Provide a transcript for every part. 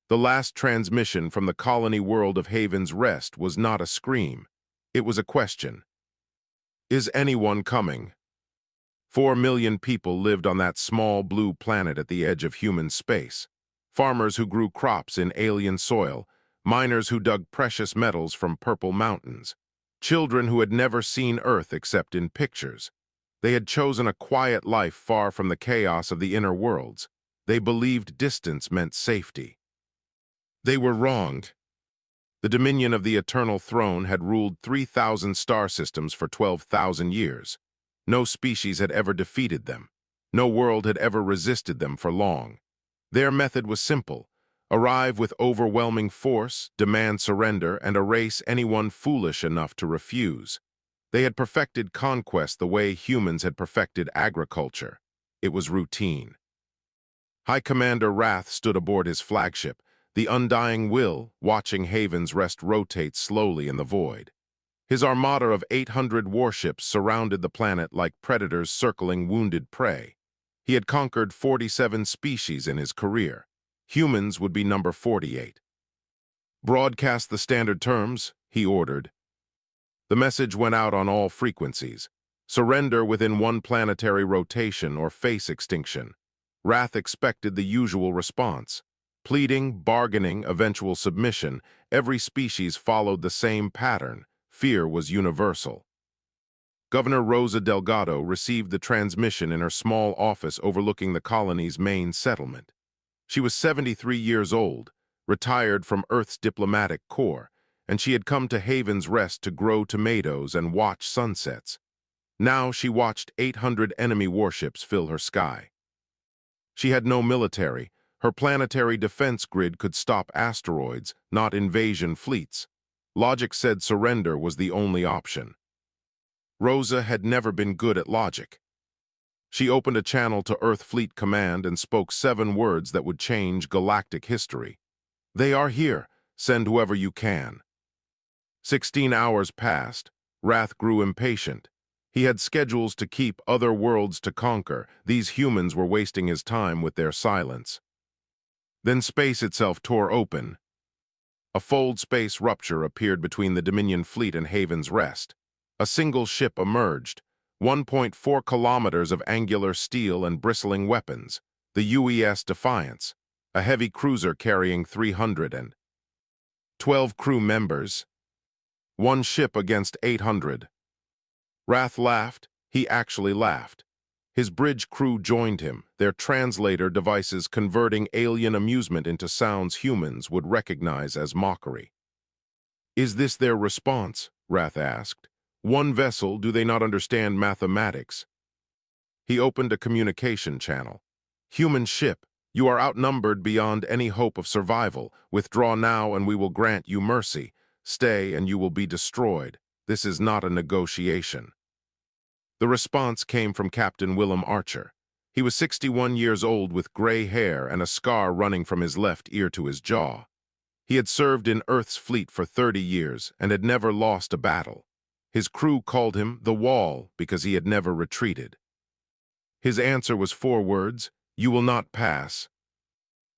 The last transmission from the colony world of Haven's Rest was not a scream. It was a question. Is anyone coming? 4 million people lived on that small blue planet at the edge of human space. Farmers who grew crops in alien soil, miners who dug precious metals from purple mountains, children who had never seen Earth except in pictures. They had chosen a quiet life far from the chaos of the inner worlds. They believed distance meant safety. They were wronged. The dominion of the Eternal Throne had ruled 3,000 star systems for 12,000 years. No species had ever defeated them. No world had ever resisted them for long. Their method was simple: arrive with overwhelming force, demand surrender, and erase anyone foolish enough to refuse. They had perfected conquest the way humans had perfected agriculture. It was routine. High Commander Wrath stood aboard his flagship, the Undying Will, watching Haven's Rest rotate slowly in the void. His armada of 800 warships surrounded the planet like predators circling wounded prey. He had conquered 47 species in his career. Humans would be number 48. Broadcast the standard terms, he ordered. The message went out on all frequencies. Surrender within one planetary rotation or face extinction. Wrath expected the usual response. Pleading, bargaining, eventual submission, every species followed the same pattern. Fear was universal. Governor Rosa Delgado received the transmission in her small office overlooking the colony's main settlement. She was 73 years old, retired from Earth's diplomatic corps, and she had come to Haven's Rest to grow tomatoes and watch sunsets. Now she watched 800 enemy warships fill her sky. She had no military. Her planetary defense grid could stop asteroids, not invasion fleets. Logic said surrender was the only option. Rosa had never been good at logic. She opened a channel to Earth Fleet Command and spoke 7 words that would change galactic history. They are here. Send whoever you can. 16 hours passed. Wrath grew impatient. He had schedules to keep, other worlds to conquer. These humans were wasting his time with their silence. Then space itself tore open. A fold space rupture appeared between the Dominion fleet and Haven's Rest. A single ship emerged, 1.4 kilometers of angular steel and bristling weapons, the UES Defiance, a heavy cruiser carrying 312 crew members. One ship against 800. Wrath laughed. He actually laughed. His bridge crew joined him, their translator devices converting alien amusement into sounds humans would recognize as mockery. Is this their response? Wrath asked. One vessel, do they not understand mathematics? He opened a communication channel. Human ship, you are outnumbered beyond any hope of survival. Withdraw now and we will grant you mercy. Stay and you will be destroyed. This is not a negotiation. The response came from Captain Willem Archer. He was 61 years old with gray hair and a scar running from his left ear to his jaw. He had served in Earth's fleet for 30 years and had never lost a battle. His crew called him the Wall because he had never retreated. His answer was 4 words: you will not pass.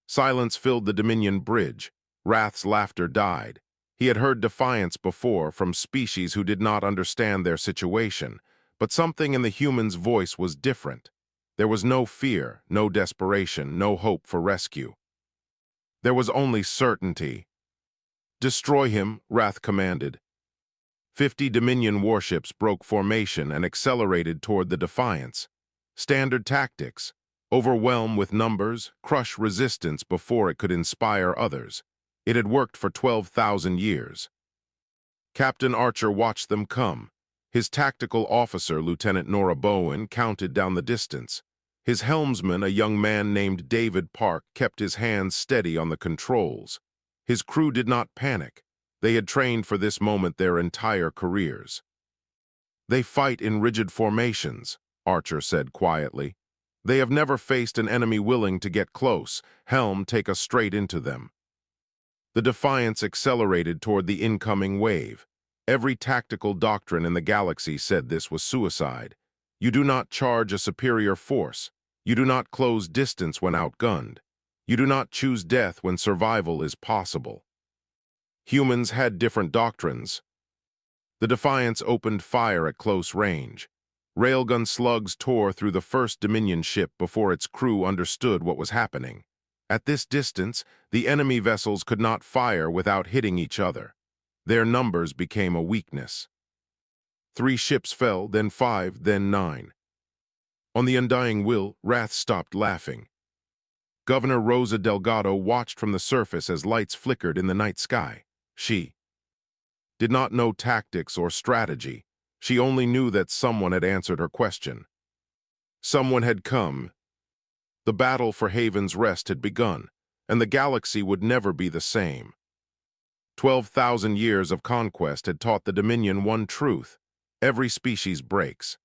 Silence filled the Dominion bridge. Wrath's laughter died. He had heard defiance before from species who did not understand their situation. But something in the human's voice was different. There was no fear, no desperation, no hope for rescue. There was only certainty. Destroy him, Wrath commanded. 50 Dominion warships broke formation and accelerated toward the Defiance. Standard tactics: overwhelm with numbers, crush resistance before it could inspire others. It had worked for 12,000 years. Captain Archer watched them come. His tactical officer, Lieutenant Nora Bowen, counted down the distance. His helmsman, a young man named David Park, kept his hands steady on the controls. His crew did not panic. They had trained for this moment their entire careers. They fight in rigid formations, Archer said quietly. They have never faced an enemy willing to get close. Helm, take us straight into them. The Defiance accelerated toward the incoming wave. Every tactical doctrine in the galaxy said this was suicide. You do not charge a superior force. You do not close distance when outgunned. You do not choose death when survival is possible. Humans had different doctrines. The Defiance opened fire at close range. Railgun slugs tore through the first Dominion ship before its crew understood what was happening. At this distance, the enemy vessels could not fire without hitting each other. Their numbers became a weakness. 3 ships fell, then 5, then 9. On the Undying Will, Wrath stopped laughing. Governor Rosa Delgado watched from the surface as lights flickered in the night sky. She did not know tactics or strategy. She only knew that someone had answered her question. Someone had come. The battle for Haven's Rest had begun, and the galaxy would never be the same. 12,000 years of conquest had taught the Dominion one truth: every species breaks.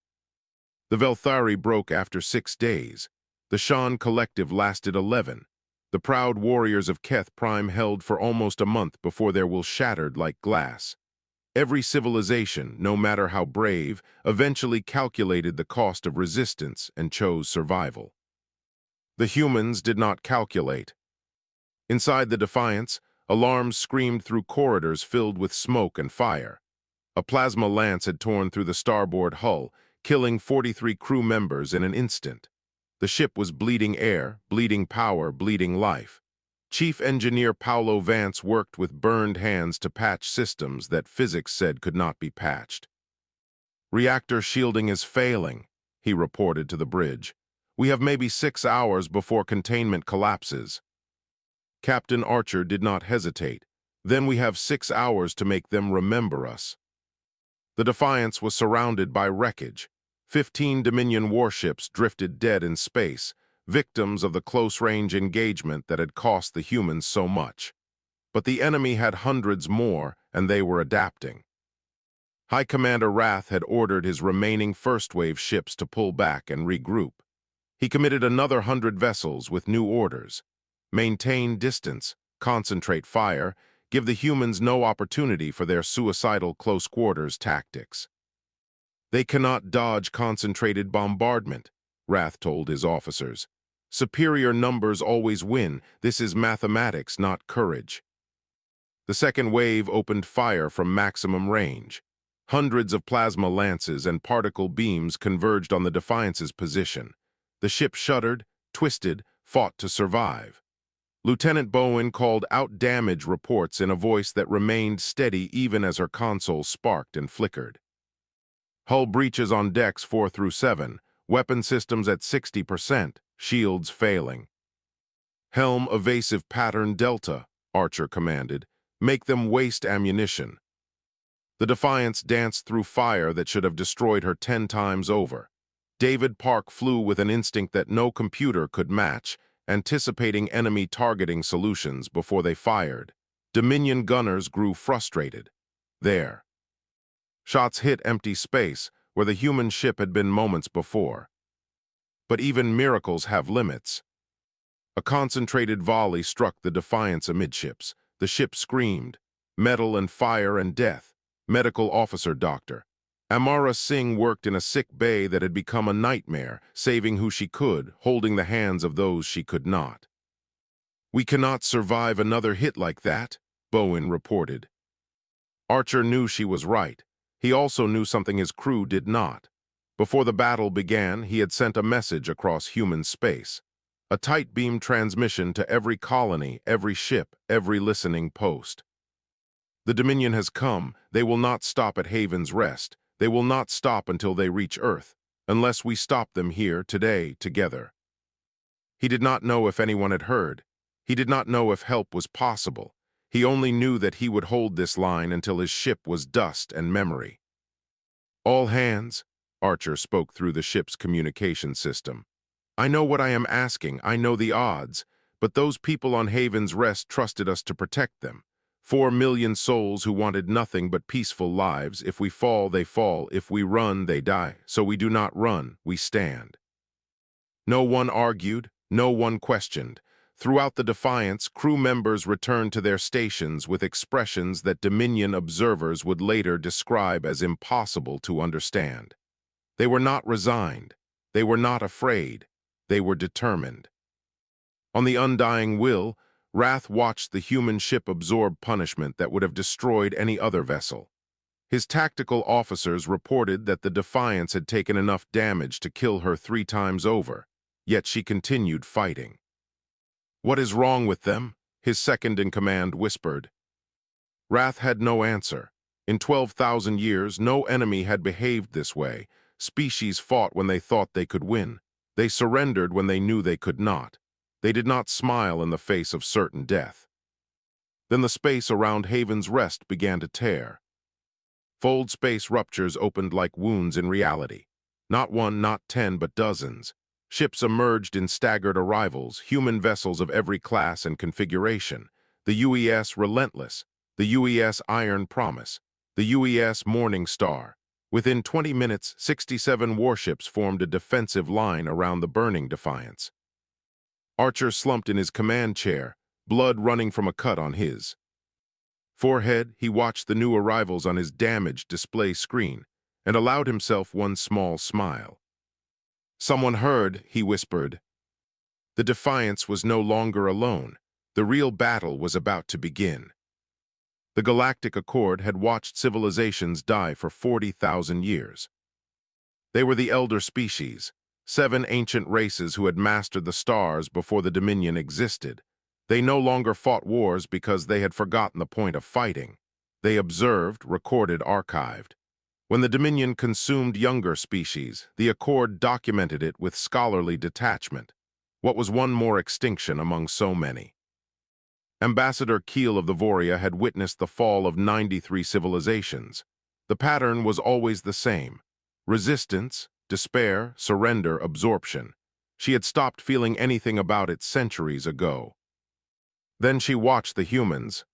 The Velthari broke after 6 days. The Shan Collective lasted 11. The proud warriors of Keth Prime held for almost a month before their will shattered like glass. Every civilization, no matter how brave, eventually calculated the cost of resistance and chose survival. The humans did not calculate. Inside the Defiance, alarms screamed through corridors filled with smoke and fire. A plasma lance had torn through the starboard hull, killing 43 crew members in an instant. The ship was bleeding air, bleeding power, bleeding life. Chief Engineer Paulo Vance worked with burned hands to patch systems that physics said could not be patched. "Reactor shielding is failing," he reported to the bridge. "We have maybe 6 hours before containment collapses." Captain Archer did not hesitate. "Then we have 6 hours to make them remember us." The Defiance was surrounded by wreckage. 15 Dominion warships drifted dead in space, victims of the close-range engagement that had cost the humans so much. But the enemy had hundreds more, and they were adapting. High Commander Wrath had ordered his remaining first-wave ships to pull back and regroup. He committed another 100 vessels with new orders: maintain distance, concentrate fire, give the humans no opportunity for their suicidal close-quarters tactics. "They cannot dodge concentrated bombardment," Wrath told his officers. "Superior numbers always win. This is mathematics, not courage." The second wave opened fire from maximum range. Hundreds of plasma lances and particle beams converged on the Defiance's position. The ship shuddered, twisted, fought to survive. Lieutenant Bowen called out damage reports in a voice that remained steady even as her console sparked and flickered. "Hull breaches on decks 4 through 7, weapon systems at 60%, shields failing." "Helm evasive pattern Delta," Archer commanded. "Make them waste ammunition." The Defiance danced through fire that should have destroyed her 10 times over. David Park flew with an instinct that no computer could match, anticipating enemy targeting solutions before they fired. Dominion gunners grew frustrated. There. Shots hit empty space where the human ship had been moments before. But even miracles have limits. A concentrated volley struck the Defiance amidships. The ship screamed. Metal and fire and death. Medical officer doctor. Amara Singh worked in a sick bay that had become a nightmare, saving who she could, holding the hands of those she could not. "We cannot survive another hit like that," Bowen reported. Archer knew she was right. He also knew something his crew did not. Before the battle began, he had sent a message across human space. A tight beam transmission to every colony, every ship, every listening post. "The Dominion has come. They will not stop at Haven's Rest. They will not stop until they reach Earth, unless we stop them here today together." He did not know if anyone had heard. He did not know if help was possible. He only knew that he would hold this line until his ship was dust and memory. "All hands," Archer spoke through the ship's communication system. "I know what I am asking. I know the odds. But those people on Haven's Rest trusted us to protect them. 4 million souls who wanted nothing but peaceful lives. If we fall, they fall. If we run, they die. So we do not run, we stand." No one argued. No one questioned. Throughout the Defiance, crew members returned to their stations with expressions that Dominion observers would later describe as impossible to understand. They were not resigned. They were not afraid. They were determined. On the undying will, Wrath watched the human ship absorb punishment that would have destroyed any other vessel. His tactical officers reported that the Defiance had taken enough damage to kill her 3 times over, yet she continued fighting. "What is wrong with them?" his second-in-command whispered. Wrath had no answer. In 12,000 years, no enemy had behaved this way. Species fought when they thought they could win. They surrendered when they knew they could not. They did not smile in the face of certain death. Then the space around Haven's Rest began to tear. Fold space ruptures opened like wounds in reality. Not 1, not 10, but dozens. Ships emerged in staggered arrivals, human vessels of every class and configuration. The UES Relentless, the UES Iron Promise, the UES Morning Star. Within 20 minutes, 67 warships formed a defensive line around the burning Defiance. Archer slumped in his command chair, blood running from a cut on his forehead. He watched the new arrivals on his damaged display screen and allowed himself one small smile. "Someone heard," he whispered. The Defiance was no longer alone. The real battle was about to begin. The Galactic Accord had watched civilizations die for 40,000 years. They were the elder species, 7 ancient races who had mastered the stars before the Dominion existed. They no longer fought wars because they had forgotten the point of fighting. They observed, recorded, archived. When the Dominion consumed younger species, the Accord documented it with scholarly detachment. What was one more extinction among so many? Ambassador Keel of the Voria had witnessed the fall of 93 civilizations. The pattern was always the same: resistance, despair, surrender, absorption. She had stopped feeling anything about it centuries ago. Then she watched the humans.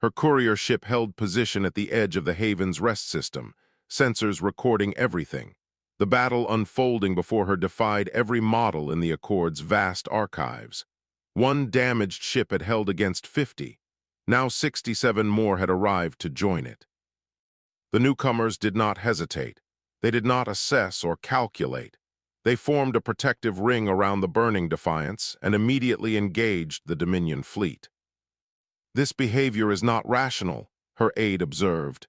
Her courier ship held position at the edge of the Haven's Rest system, sensors recording everything. The battle unfolding before her defied every model in the Accord's vast archives. One damaged ship had held against 50. Now 67 more had arrived to join it. The newcomers did not hesitate. They did not assess or calculate. They formed a protective ring around the burning Defiance and immediately engaged the Dominion fleet. "This behavior is not rational," her aide observed.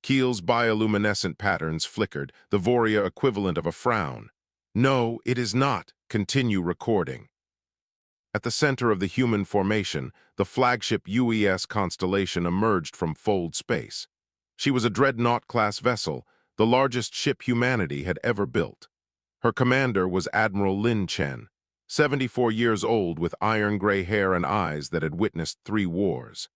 Keel's bioluminescent patterns flickered, the Voria equivalent of a frown. "No, it is not. Continue recording." At the center of the human formation, the flagship UES Constellation emerged from Fold space. She was a Dreadnought-class vessel, the largest ship humanity had ever built. Her commander was Admiral Lin Chen, 74 years old with iron-gray hair and eyes that had witnessed 3 wars.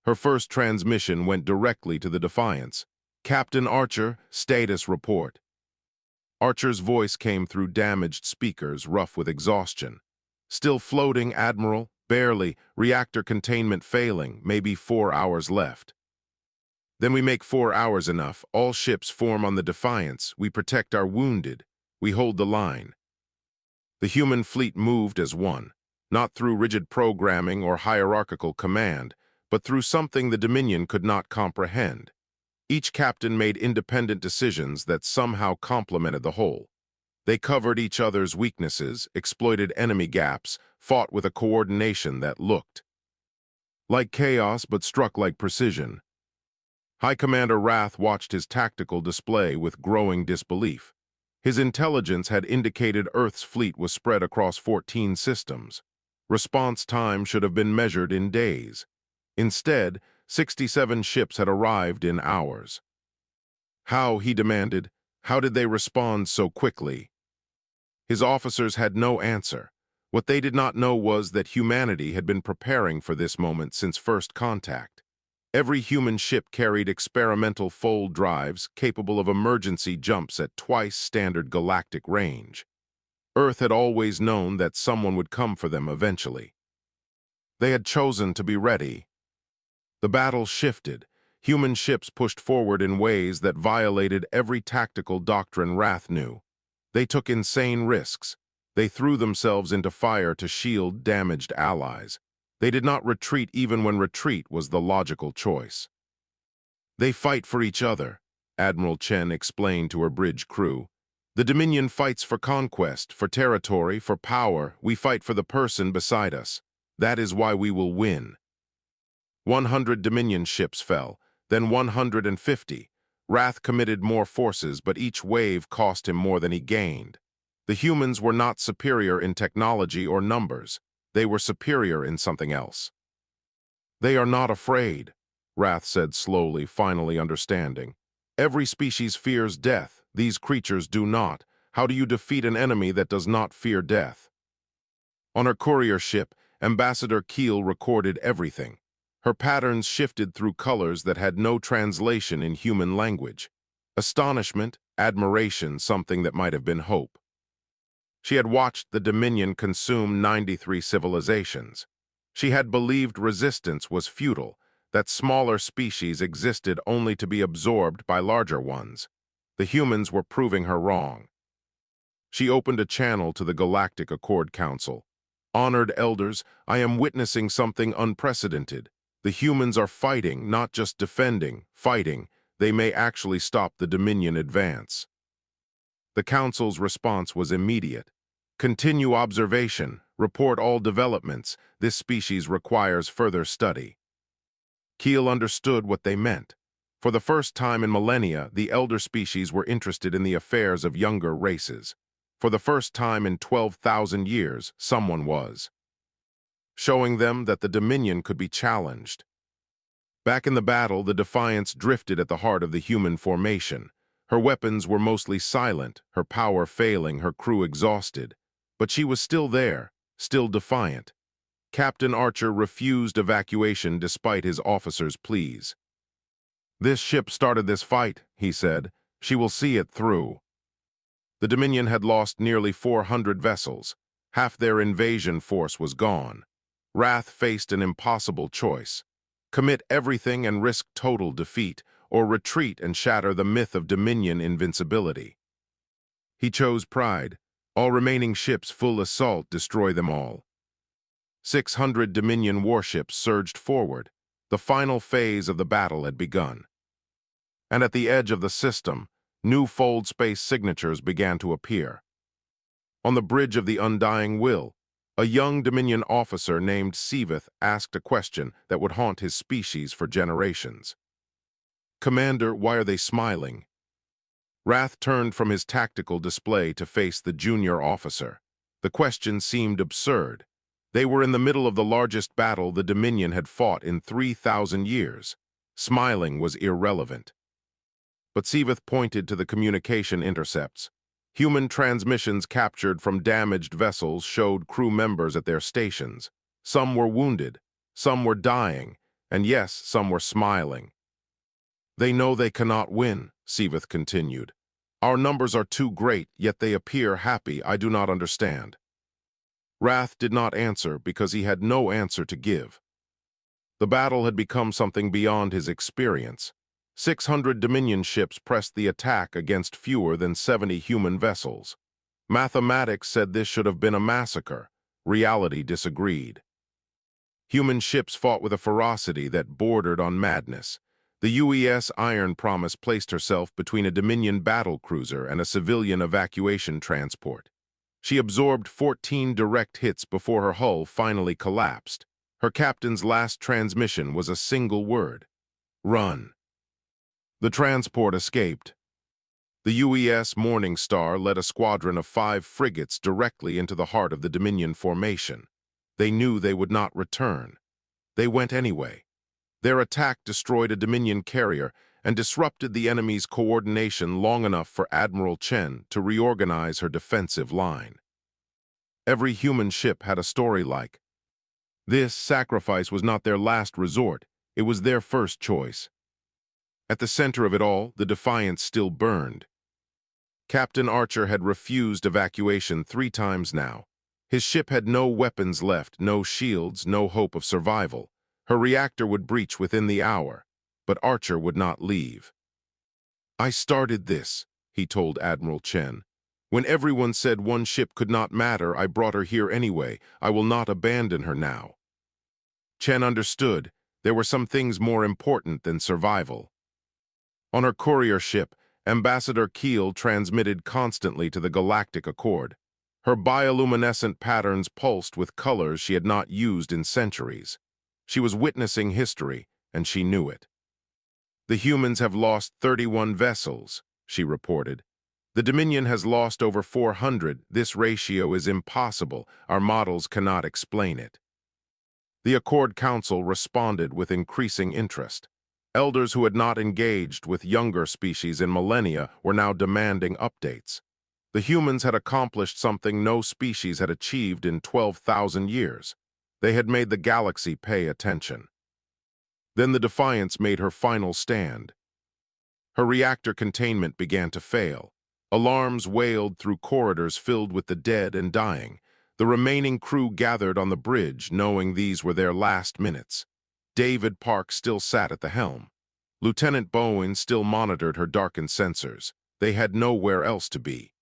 Her first transmission went directly to the Defiance. "Captain Archer, status report." Archer's voice came through damaged speakers, rough with exhaustion. "Still floating, Admiral. Barely. Reactor containment failing. Maybe 4 hours left." "Then we make 4 hours enough. All ships form on the Defiance. We protect our wounded. We hold the line." The human fleet moved as one, not through rigid programming or hierarchical command, but through something the Dominion could not comprehend. Each captain made independent decisions that somehow complemented the whole. They covered each other's weaknesses, exploited enemy gaps, fought with a coordination that looked like chaos but struck like precision. High Commander Wrath watched his tactical display with growing disbelief. His intelligence had indicated Earth's fleet was spread across 14 systems. Response time should have been measured in days. Instead, 67 ships had arrived in hours. How, he demanded, how did they respond so quickly? His officers had no answer. What they did not know was that humanity had been preparing for this moment since first contact. Every human ship carried experimental fold drives capable of emergency jumps at twice standard galactic range. Earth had always known that someone would come for them eventually. They had chosen to be ready. The battle shifted. Human ships pushed forward in ways that violated every tactical doctrine Wrath knew. They took insane risks. They threw themselves into fire to shield damaged allies. They did not retreat even when retreat was the logical choice. "They fight for each other," Admiral Chen explained to her bridge crew. The Dominion fights for conquest, for territory, for power. We fight for the person beside us. That is why we will win. 100 Dominion ships fell, then 150. Wrath committed more forces, but each wave cost him more than he gained. The humans were not superior in technology or numbers. They were superior in something else. They are not afraid, Wrath said slowly, finally understanding. Every species fears death. These creatures do not. How do you defeat an enemy that does not fear death? On her courier ship, Ambassador Keel recorded everything. Her patterns shifted through colors that had no translation in human language. Astonishment, admiration, something that might have been hope. She had watched the Dominion consume 93 civilizations. She had believed resistance was futile, that smaller species existed only to be absorbed by larger ones. The humans were proving her wrong. She opened a channel to the Galactic Accord Council. Honored elders, I am witnessing something unprecedented. The humans are fighting, not just defending, fighting. They may actually stop the Dominion advance. The Council's response was immediate. Continue observation. Report all developments. This species requires further study. Keel understood what they meant. For the first time in millennia, the elder species were interested in the affairs of younger races. For the first time in 12,000 years, someone was. Showing them that the Dominion could be challenged. Back in the battle, the Defiance drifted at the heart of the human formation. Her weapons were mostly silent, her power failing, her crew exhausted. But she was still there, still defiant. Captain Archer refused evacuation despite his officers' pleas. This ship started this fight, he said. She will see it through. The Dominion had lost nearly 400 vessels. Half their invasion force was gone. Wrath faced an impossible choice. Commit everything and risk total defeat, or retreat and shatter the myth of Dominion invincibility. He chose pride. All remaining ships full assault, destroy them all. 600 Dominion warships surged forward. The final phase of the battle had begun. And at the edge of the system, new fold space signatures began to appear. On the bridge of the Undying Will, a young Dominion officer named Siveth asked a question that would haunt his species for generations. Commander, why are they smiling? Wrath turned from his tactical display to face the junior officer. The question seemed absurd. They were in the middle of the largest battle the Dominion had fought in 3,000 years. Smiling was irrelevant. But Siveth pointed to the communication intercepts. Human transmissions captured from damaged vessels showed crew members at their stations. Some were wounded, some were dying, and yes, some were smiling. They know they cannot win, Siveth continued. Our numbers are too great, yet they appear happy. I do not understand. Wrath did not answer because he had no answer to give. The battle had become something beyond his experience. 600 Dominion ships pressed the attack against fewer than 70 human vessels. Mathematics said this should have been a massacre. Reality disagreed. Human ships fought with a ferocity that bordered on madness. The UES Iron Promise placed herself between a Dominion battlecruiser and a civilian evacuation transport. She absorbed 14 direct hits before her hull finally collapsed. Her captain's last transmission was a single word: run. The transport escaped. The UES Morning Star led a squadron of 5 frigates directly into the heart of the Dominion formation. They knew they would not return. They went anyway. Their attack destroyed a Dominion carrier and disrupted the enemy's coordination long enough for Admiral Chen to reorganize her defensive line. Every human ship had a story like. This sacrifice was not their last resort, it was their first choice. At the center of it all, the Defiance still burned. Captain Archer had refused evacuation 3 times now. His ship had no weapons left, no shields, no hope of survival. Her reactor would breach within the hour, but Archer would not leave. I started this, he told Admiral Chen. When everyone said one ship could not matter, I brought her here anyway. I will not abandon her now. Chen understood. There were some things more important than survival. On her courier ship, Ambassador Keel transmitted constantly to the Galactic Accord. Her bioluminescent patterns pulsed with colors she had not used in centuries. She was witnessing history, and she knew it. "The humans have lost 31 vessels," she reported. "The Dominion has lost over 400. This ratio is impossible. Our models cannot explain it." The Accord Council responded with increasing interest. Elders who had not engaged with younger species in millennia were now demanding updates. The humans had accomplished something no species had achieved in 12,000 years. They had made the galaxy pay attention. Then the Defiance made her final stand. Her reactor containment began to fail. Alarms wailed through corridors filled with the dead and dying. The remaining crew gathered on the bridge, knowing these were their last minutes. David Park still sat at the helm. Lieutenant Bowen still monitored her darkened sensors. They had nowhere else to be.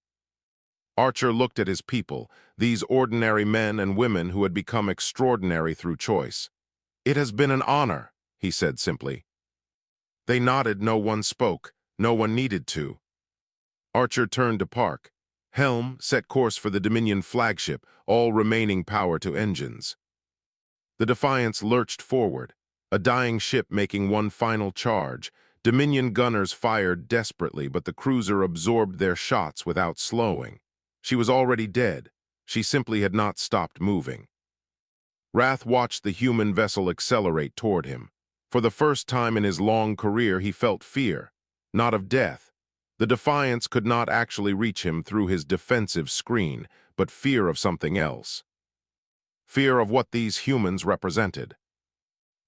Archer looked at his people, these ordinary men and women who had become extraordinary through choice. "It has been an honor," he said simply. They nodded. No one spoke. No one needed to. Archer turned to Park. "Helm, set course for the Dominion flagship, all remaining power to engines." The Defiance lurched forward, a dying ship making one final charge. Dominion gunners fired desperately, but the cruiser absorbed their shots without slowing. She was already dead. She simply had not stopped moving. Wrath watched the human vessel accelerate toward him. For the first time in his long career, he felt fear, not of death. The Defiance could not actually reach him through his defensive screen, but fear of something else. Fear of what these humans represented.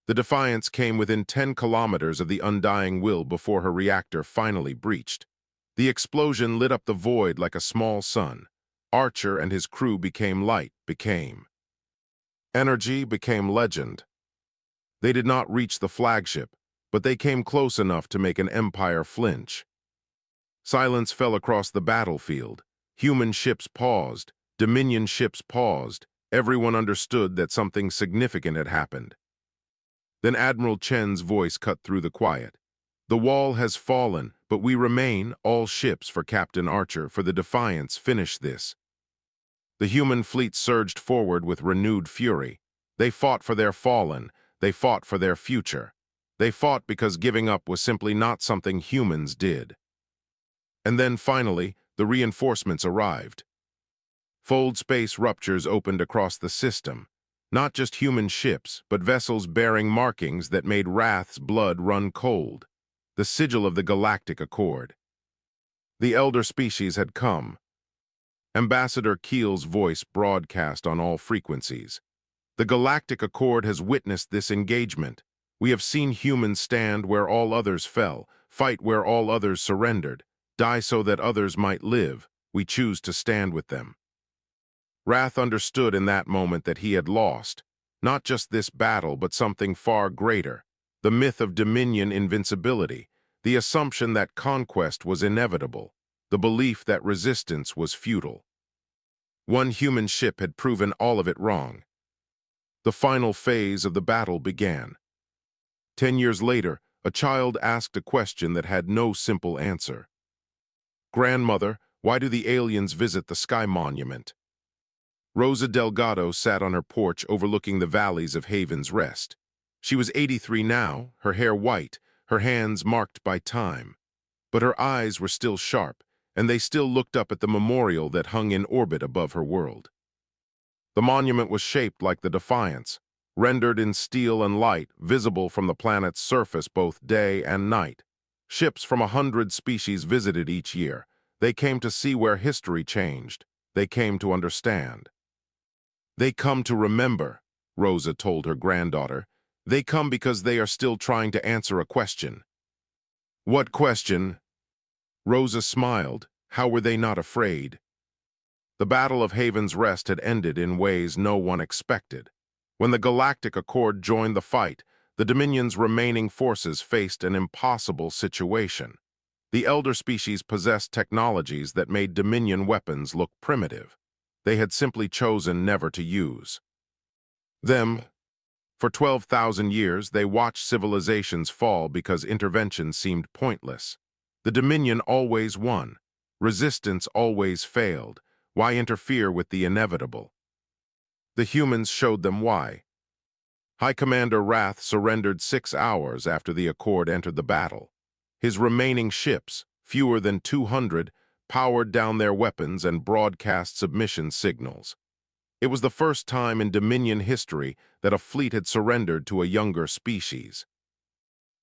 The Defiance came within 10 kilometers of the Undying Will before her reactor finally breached. The explosion lit up the void like a small sun. Archer and his crew became light, became energy, became legend. They did not reach the flagship, but they came close enough to make an empire flinch. Silence fell across the battlefield. Human ships paused. Dominion ships paused. Everyone understood that something significant had happened. Then Admiral Chen's voice cut through the quiet. "The wall has fallen, but we remain, all ships for Captain Archer, for the Defiance. Finish this." The human fleet surged forward with renewed fury. They fought for their fallen. They fought for their future. They fought because giving up was simply not something humans did. And then, finally, the reinforcements arrived. Fold space ruptures opened across the system. Not just human ships, but vessels bearing markings that made Wrath's blood run cold. The sigil of the Galactic Accord. The elder species had come. Ambassador Keel's voice broadcast on all frequencies. "The Galactic Accord has witnessed this engagement. We have seen humans stand where all others fell, fight where all others surrendered, die so that others might live. We choose to stand with them." Wrath understood in that moment that he had lost, not just this battle, but something far greater, the myth of Dominion invincibility, the assumption that conquest was inevitable, the belief that resistance was futile. One human ship had proven all of it wrong. The final phase of the battle began. 10 years later, a child asked a question that had no simple answer. "Grandmother, why do the aliens visit the Sky Monument?" Rosa Delgado sat on her porch overlooking the valleys of Haven's Rest. She was 83 now, her hair white, her hands marked by time. But her eyes were still sharp, and they still looked up at the memorial that hung in orbit above her world. The monument was shaped like the Defiance, rendered in steel and light, visible from the planet's surface both day and night. Ships from 100 species visited each year. They came to see where history changed. They came to understand. "They come to remember," Rosa told her granddaughter. "They come because they are still trying to answer a question." "What question?" Rosa smiled. How were they not afraid? The Battle of Haven's Rest had ended in ways no one expected. When the Galactic Accord joined the fight, the Dominion's remaining forces faced an impossible situation. The elder species possessed technologies that made Dominion weapons look primitive. They had simply chosen never to use them. For 12,000 years, they watched civilizations fall because intervention seemed pointless. The Dominion always won. Resistance always failed. Why interfere with the inevitable? The humans showed them why. High Commander Wrath surrendered 6 hours after the Accord entered the battle. His remaining ships, fewer than 200, powered down their weapons and broadcast submission signals. It was the first time in Dominion history that a fleet had surrendered to a younger species.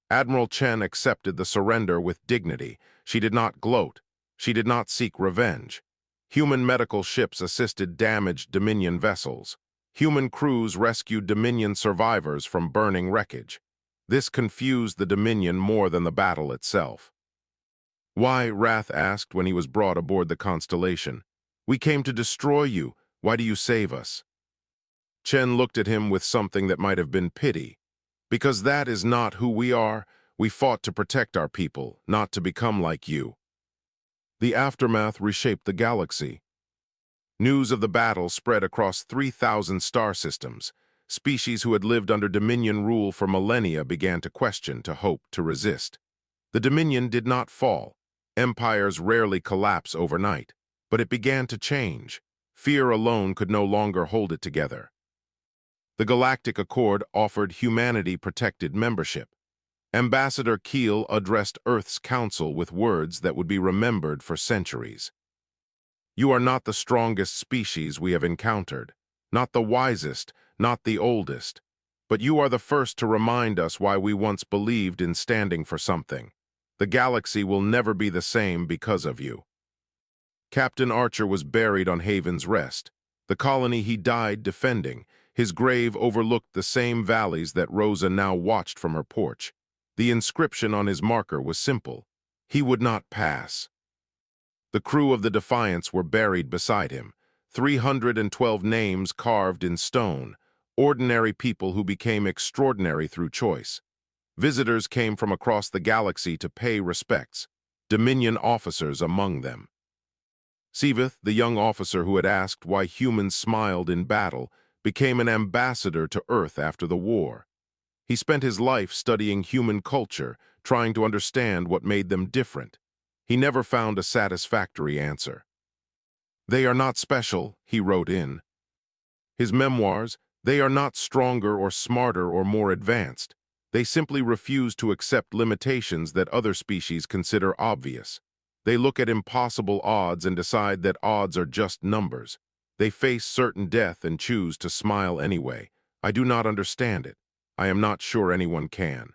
Admiral Chen accepted the surrender with dignity. She did not gloat. She did not seek revenge. Human medical ships assisted damaged Dominion vessels. Human crews rescued Dominion survivors from burning wreckage. This confused the Dominion more than the battle itself. Why, Wrath asked when he was brought aboard the Constellation. We came to destroy you. Why do you save us? Chen looked at him with something that might have been pity. Because that is not who we are. We fought to protect our people, not to become like you. The aftermath reshaped the galaxy. News of the battle spread across 3,000 star systems. Species who had lived under Dominion rule for millennia began to question, to hope, to resist. The Dominion did not fall. Empires rarely collapse overnight, but it began to change. Fear alone could no longer hold it together. The Galactic Accord offered humanity-protected membership. Ambassador Keel addressed Earth's council with words that would be remembered for centuries. You are not the strongest species we have encountered, not the wisest, not the oldest, but you are the first to remind us why we once believed in standing for something. The galaxy will never be the same because of you. Captain Archer was buried on Haven's Rest. The colony he died defending. His grave overlooked the same valleys that Rosa now watched from her porch. The inscription on his marker was simple. He would not pass. The crew of the Defiance were buried beside him. 312 names carved in stone. Ordinary people who became extraordinary through choice. Visitors came from across the galaxy to pay respects. Dominion officers among them. Sivith, the young officer who had asked why humans smiled in battle, became an ambassador to Earth after the war. He spent his life studying human culture, trying to understand what made them different. He never found a satisfactory answer. They are not special, he wrote in his memoirs. They are not stronger or smarter or more advanced. They simply refuse to accept limitations that other species consider obvious. They look at impossible odds and decide that odds are just numbers. They face certain death and choose to smile anyway. I do not understand it. I am not sure anyone can.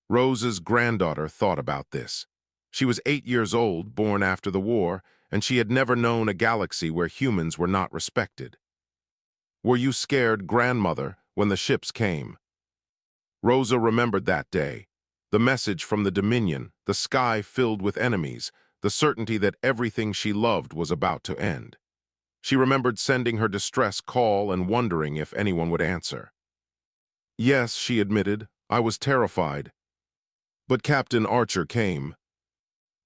Rosa's granddaughter thought about this. She was 8 years old, born after the war, and she had never known a galaxy where humans were not respected. Were you scared, grandmother, when the ships came? Rosa remembered that day. The message from the Dominion, the sky filled with enemies, the certainty that everything she loved was about to end. She remembered sending her distress call and wondering if anyone would answer. Yes, she admitted, I was terrified. But Captain Archer came.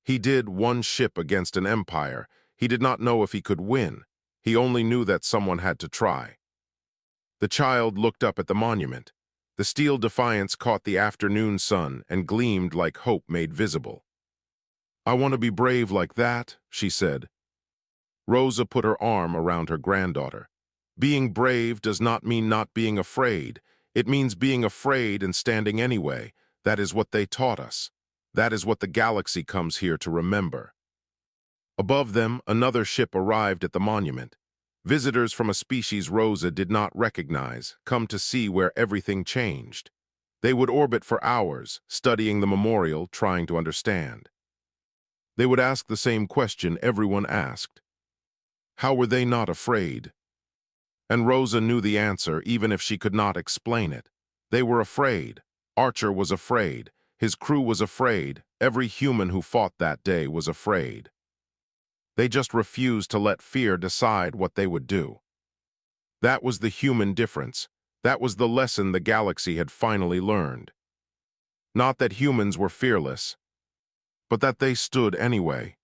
He did one ship against an empire. He did not know if he could win. He only knew that someone had to try. The child looked up at the monument. The steel Defiance caught the afternoon sun and gleamed like hope made visible. I want to be brave like that, she said. Rosa put her arm around her granddaughter. Being brave does not mean not being afraid. It means being afraid and standing anyway. That is what they taught us. That is what the galaxy comes here to remember. Above them, another ship arrived at the monument. Visitors from a species Rosa did not recognize, come to see where everything changed. They would orbit for hours, studying the memorial, trying to understand. They would ask the same question everyone asked. How were they not afraid? And Rosa knew the answer, even if she could not explain it. They were afraid. Archer was afraid. His crew was afraid. Every human who fought that day was afraid. They just refused to let fear decide what they would do. That was the human difference. That was the lesson the galaxy had finally learned. Not that humans were fearless, but that they stood anyway.